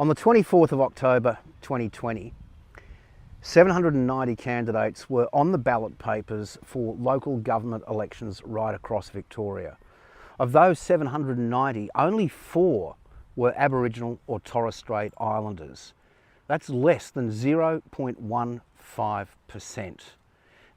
On the 24th of October 2020, 790 candidates were on the ballot papers for local government elections right across Victoria. Of those 790, only 4 were Aboriginal or Torres Strait Islanders. That's less than 0.15%.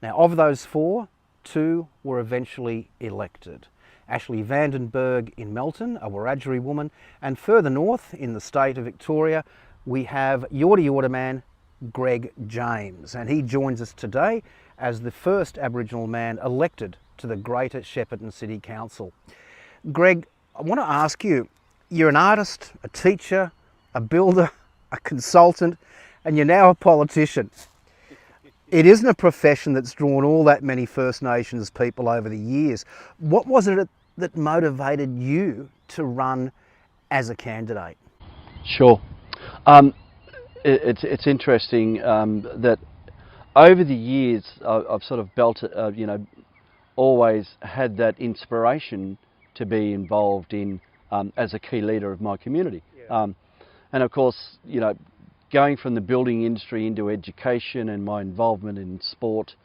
Now, of those 4, 2 were eventually elected. Ashley Vandenberg in Melton, a Wiradjuri woman, and further north in the state of Victoria, we have Yorta Yorta man Greg James, and he joins us today as the first Aboriginal man elected to the Greater Shepparton City Council. Greg, I want to ask you, you're an artist, a teacher, a builder, a consultant, and you're now a politician. It isn't a profession that's drawn all that many First Nations people over the years. What was it that motivated you to run as a candidate? Sure. It's interesting that over the years I've sort of always had that inspiration to be involved in as a key leader of my community. Yeah. And of course, going from the building industry into education and my involvement in sport,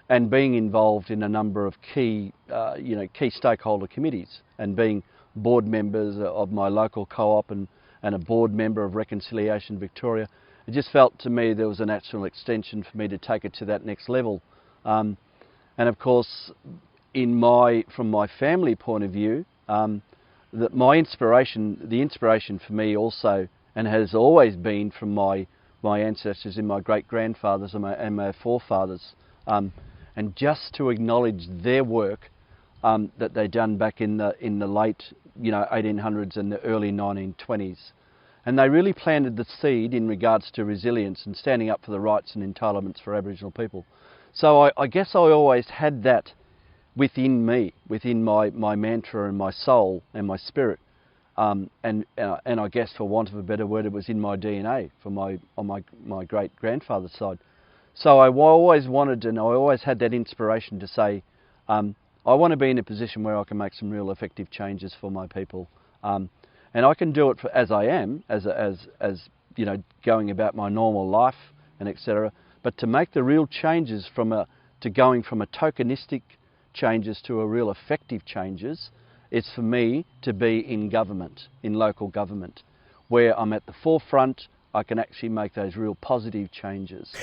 and being involved in a number of key stakeholder committees, and being board members of my local co-op and a board member of Reconciliation Victoria, it just felt to me there was a natural extension for me to take it to that next level. And of course, from my family point of view, that the inspiration for me also, and has always been from my ancestors and my great-grandfathers and my forefathers, and just to acknowledge their work that they done back in the late 1800s and the early 1920s. And they really planted the seed in regards to resilience and standing up for the rights and entitlements for Aboriginal people. So I guess I always had that within me, within my mantra and my soul and my spirit. And I guess, for want of a better word, it was in my DNA on my great-grandfather's side. So I always wanted, and I always had that inspiration to say, I want to be in a position where I can make some real effective changes for my people, and I can do it as I am, as going about my normal life and etc. But to make the real changes to going from a tokenistic changes to a real effective changes, it's for me to be in government, in local government, where I'm at the forefront. I can actually make those real positive changes.